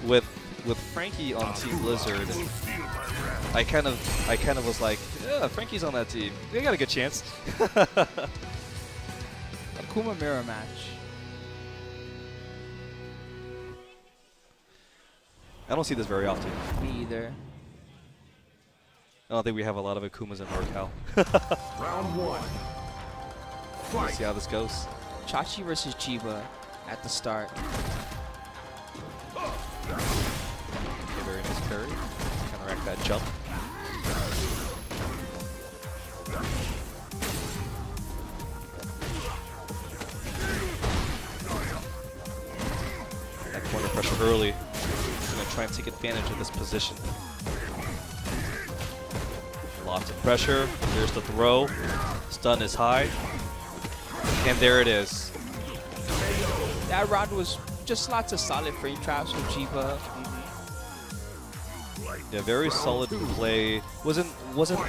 with Frankie on Team Blizzard, I kind of was like, yeah, Frankie's on that team. They got a good chance. Akuma mirror match. I don't see this very often. Me either. I don't think we have a lot of Akumas in NorCal. Round one. Let's see how this goes. Chachi versus Chiba at the start. Okay, very nice parry. Counteract that jump. That corner pressure early. He's going to try and take advantage of this position. Lots of pressure. There's the throw. Stun is high. And there it is. That round was just lots of solid frame traps from Chiba. Yeah, very solid play. Wasn't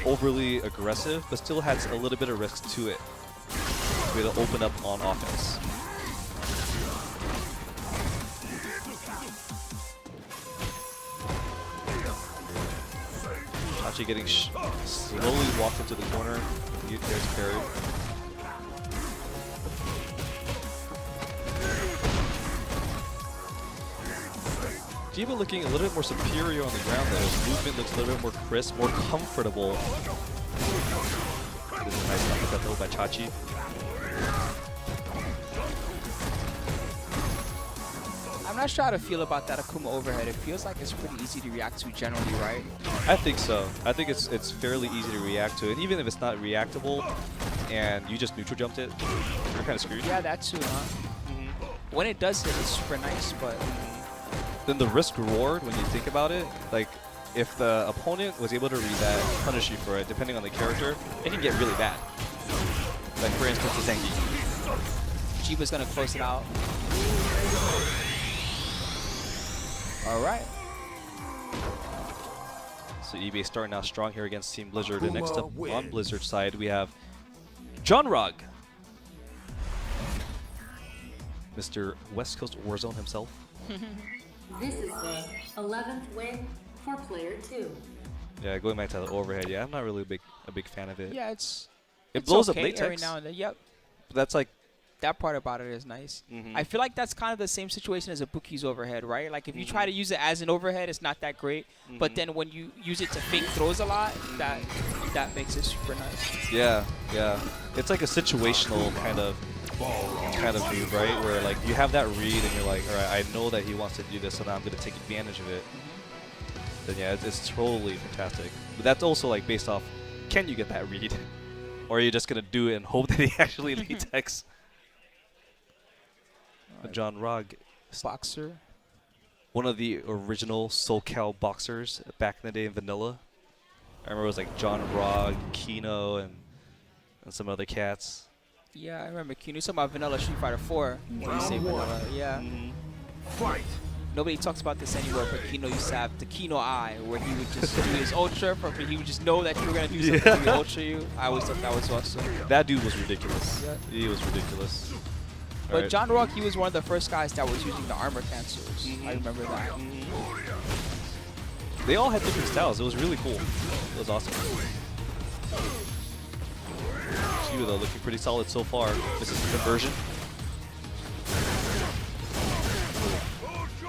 overly aggressive, but still had a little bit of risk to it. To be able to open up on offense. Chachi getting slowly walked into the corner. There's parry. Chiba looking a little bit more superior on the ground though. His movement looks a little bit more crisp, more comfortable. This is a nice uppercut though by Chachi. I'm not sure how to feel about that Akuma overhead. It feels like it's pretty easy to react to generally, right? I think so. I think it's fairly easy to react to. And even if it's not reactable and you just neutral jumped it, you're kind of screwed. Yeah, that too, huh? When it does hit, it's super nice, but... Then the risk reward, when you think about it, like if the opponent was able to read that, punish you for it, depending on the character, it can get really bad. Like for instance, the Zengi. Chiba's gonna close it out. All right. So eBay starting out strong here against Team Blizzard. And next up on Blizzard's side, we have John Rog, Mr. West Coast Warzone himself. This is the 11th win for player 2. Yeah, going back to the overhead. Yeah, I'm not really a big fan of it. Yeah, it's blows okay up latex. every now and then. Yep. But that's like That part about it is nice. I feel like that's kind of the same situation as a Buki's overhead, right? Like if you try to use it as an overhead, it's not that great. But then when you use it to fake throws a lot, that makes it super nice. Yeah, yeah. It's like a situational kind of move, right? Where like you have that read and you're like, all right, I know that he wants to do this, so now I'm going to take advantage of it. Then yeah, it's totally fantastic. But that's also like based off, can you get that read? Or are you just going to do it and hope that he actually latex? John Rog, Boxer. one of the original SoCal boxers back in the day in Vanilla. I remember it was like John Rog, Kino, and some other cats. Yeah, I remember Kino. You're talking about Vanilla Street Fighter 4. When you say Vanilla, yeah. Fight. Nobody talks about this anywhere, but Kino used to have the Kino eye, where he would just do his ultra, but he would just know that you were going to do something to ultra you. I always thought that was awesome. That dude was ridiculous. Yeah. He was ridiculous. But John Rock, he was one of the first guys that was using the armor cancels. I remember that. They all had different styles. It was really cool. It was awesome. Shiva, though, looking pretty solid so far. This is the conversion.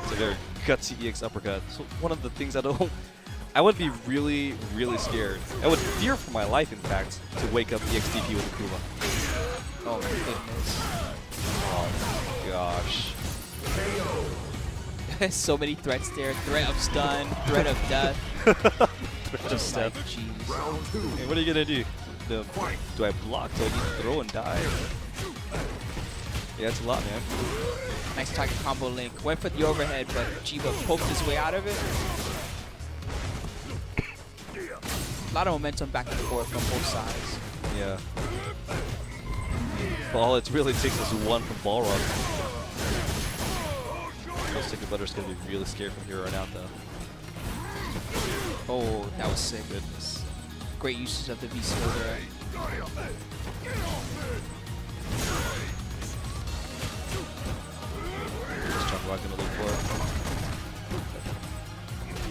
It's a very gutsy EX uppercut. So one of the things I would be really, really scared. I would fear for my life, in fact, to wake up EXDP with Akuma. Oh my goodness. Oh my gosh. So many threats there. Threat of stun, threat of death. Threat of step. Like, jeez. Round 2. Hey, what are you going to do? Do I block? Do I need to throw and die? Yeah, it's a lot, man. Nice target combo link. Went for the overhead, but Chiba poked his way out of it. A lot of momentum back and forth from both sides. Yeah. But all it really takes is one from Balrog. Sticky Butter's going to be really scared from here on out, though. Oh, that was sick. Goodness. Great usage of the VCO there. Just jump Rock gonna look for.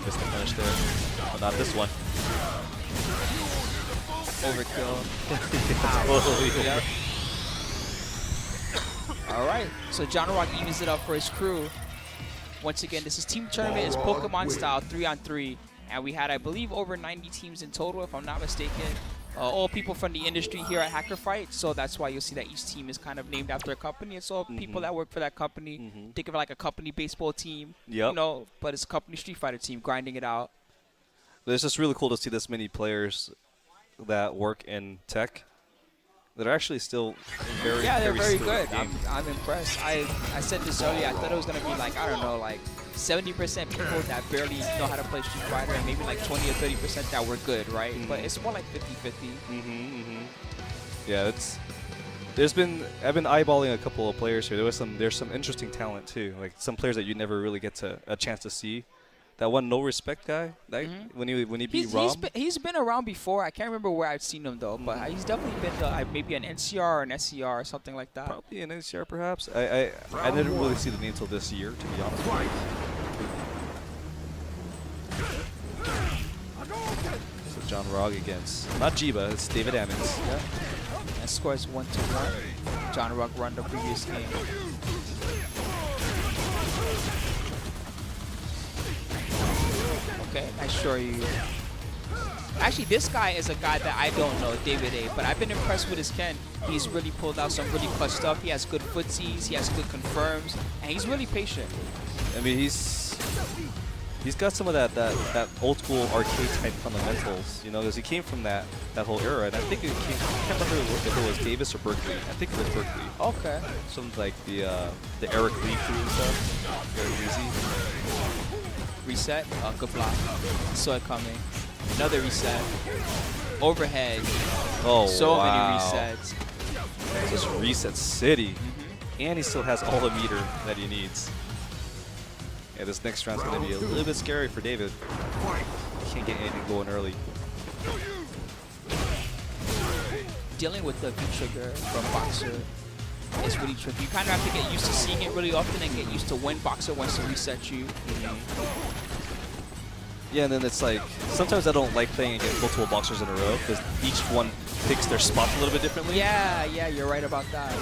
Missed the punish there. But not this one. Overkill. Totally. Yep. All right, so John Rock evens it up for his crew. Once again, this is team tournament. It's Pokemon style, 3-on-3, and we had, I believe, over 90 teams in total, if I'm not mistaken. All people from the industry here at Hackerfight, so that's why you'll see that each team is kind of named after a company. It's all people that work for that company. Think of it like a company baseball team, you know, but it's a company Street Fighter team grinding it out. It's just really cool to see this many players that work in tech that are actually still very, yeah, they're very skilled good. at the game. I'm impressed. I said this earlier. I thought it was gonna be like, I don't know, like 70% people that barely know how to play Street Fighter, and maybe like 20 or 30% that were good, right? But it's more like 50-50. Yeah, I've been eyeballing a couple of players here. There's some interesting talent too, like some players that you never really get a chance to see. That one No Respect guy, that when he beat Rom. He's been around before. I can't remember where I've seen him though, but he's definitely been to maybe an NCR or an SCR or something like that. Probably an NCR perhaps. I didn't really see the name until this year, to be honest. So John Rogg against not Jiba, it's David Ammons. Yeah. And scores 1-1. John Rock won the previous game. Okay, I assure you. Actually, this guy is a guy that I don't know, David A, but I've been impressed with his Ken. He's really pulled out some really clutch stuff. He has good footsies, he has good confirms, and he's really patient. I mean, he's got some of that old school arcade type fundamentals, you know, because he came from that whole era, and I think I can't remember if it was Davis or Berkeley. I think it was Berkeley. Okay. Something like the Eric Lee crew and stuff. Very easy. Reset. Good block. Saw it coming. Another reset. Overhead. Oh, so wow. many resets. Just reset city. And he still has all the meter that he needs. Yeah, this next round's going to be a little bit scary for David. He can't get anything going early. Dealing with the V-trigger from Boxer is really tricky. You kind of have to get used to seeing it really often and get used to when Boxer wants to reset you. Yeah, and then it's like, sometimes I don't like playing against multiple boxers in a row because each one picks their spots a little bit differently. Yeah, you're right about that.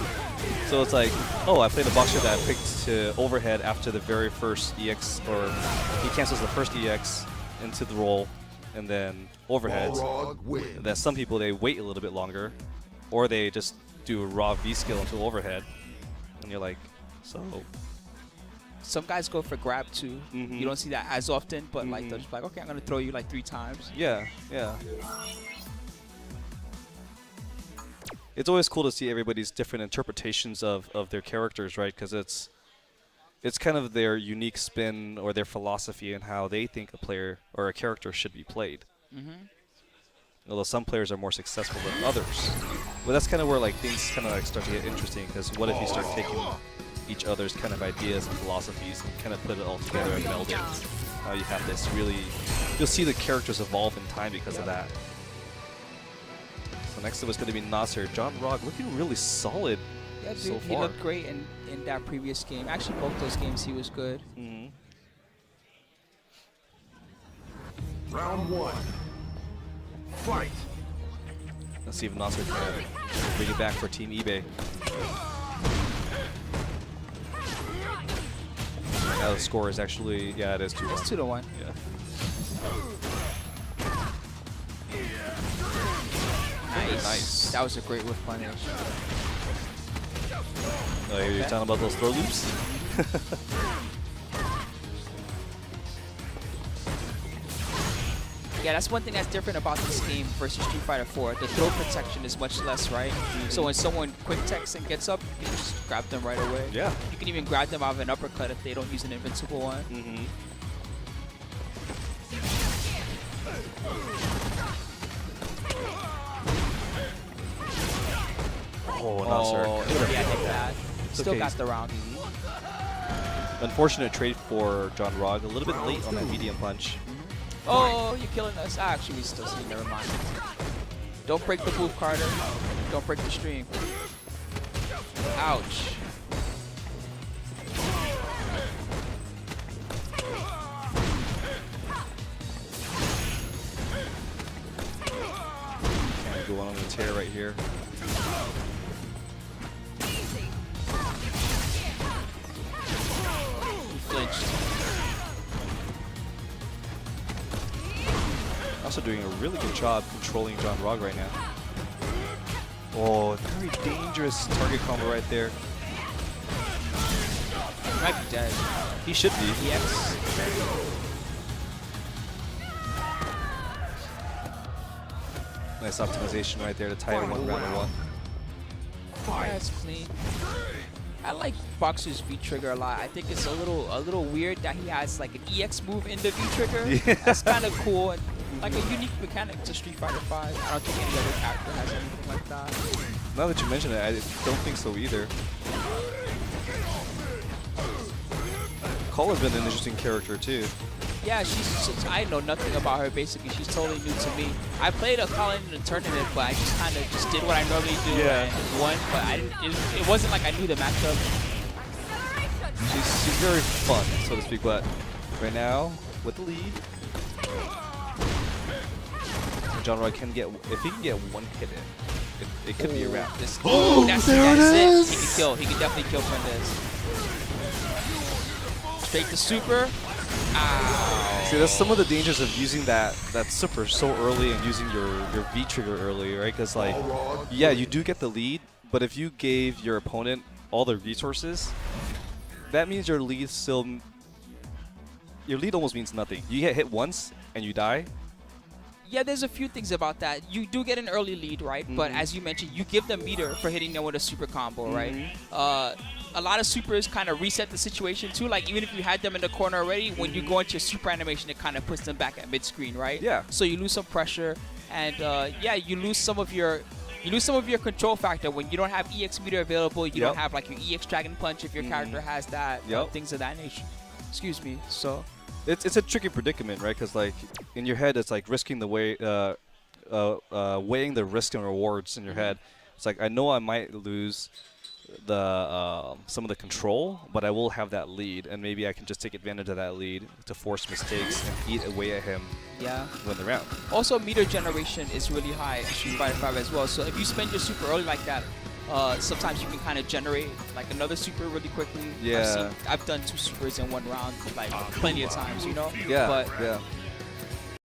So it's like, oh, I played a boxer that picked to overhead after the very first EX, or he cancels the first EX into the roll and then overheads. And then some people, they wait a little bit longer, or they just do a raw V skill into overhead. And you're like, so... Some guys go for grab too. You don't see that as often, but like they're just like, okay, I'm gonna throw you like 3 times. Yeah. It's always cool to see everybody's different interpretations of their characters, right? Because it's kind of their unique spin or their philosophy and how they think a player or a character should be played. Although some players are more successful than others. But that's kind of where like things kind of like start to get interesting, because what if you start taking each other's kind of ideas and philosophies and kind of put it all together and meld it? Now you have this really, you'll see the characters evolve in time because of that. So next up is going to be Nasser. John Rogg looking really solid Yeah, dude, so far. he looked great in that previous game. Actually, both those games he was good. Round 1. Fight. Let's see if Nasser can bring it back for Team eBay. Now the score is actually, yeah, it is 2-1. It's 2-1. Yeah. Nice. That was a great whiff punish. Oh, you're talking about those throw loops? Yeah, that's one thing that's different about this game versus Street Fighter 4. The throw protection is much less, right? So when someone quick techs and gets up, you can just grab them right away. Yeah. You can even grab them out of an uppercut if they don't use an invincible one. Oh, Nasser. Yeah, hit that. Still okay. got the round. Unfortunate trade for John Rogg. A little bit late on that medium punch. Oh, you're killing us. Actually, we still see. Never mind. Don't break the move, Carter. Don't break the stream. Ouch. tear right here. He flinched. Also doing a really good job controlling John Rog right now. Oh, very dangerous target combo right there. He might be dead. He should be. EX. Nice optimization right there to tie it 1 round to 1. That's clean. I like Boxer's V trigger a lot. I think it's a little weird that he has like an EX move in the V trigger. Yeah. That's kind of cool and like a unique mechanic to Street Fighter V. I don't think any other character has anything like that. Now that you mention it, I don't think so either. Cole has been an interesting character too. Yeah, I know nothing about her basically. She's totally new to me. I played a Colin in a tournament, but I just kind of did what I normally do and won. But I didn't. It wasn't like I knew the matchup. She's very fun, so to speak. But right now, with the lead, John Roy can get, if he can get 1 hit in, it could be a wrap. That's There it. He can kill. He can definitely kill from this. Straight to super. Ow. See, that's some of the dangers of using that super so early and using your V trigger early, right? Because like, yeah, you do get the lead, but if you gave your opponent all the resources, that means your lead almost means nothing. You get hit once and you die. Yeah, there's a few things about that. You do get an early lead, right? But as you mentioned, you give them meter for hitting them with a super combo, right? A lot of supers kind of reset the situation too. Like even if you had them in the corner already, when you go into your super animation, it kind of puts them back at mid-screen, right? Yeah. So you lose some pressure, and yeah, you lose some of your control factor when you don't have EX meter available. You don't have like your EX Dragon Punch if your character has that. Things of that nature. Excuse me. So. It's a tricky predicament, right? Because like in your head, it's like risking the weighing the risk and rewards in your head. It's like I know I might lose the some of the control, but I will have that lead, and maybe I can just take advantage of that lead to force mistakes and eat away at him. Yeah. Win the round. Also, meter generation is really high in Street Fighter V as well. So if you spend your super early like that, sometimes you can kind of generate like another super really quickly. Yeah. I've done 2 supers in 1 round like plenty of times, you know. Yeah. But yeah.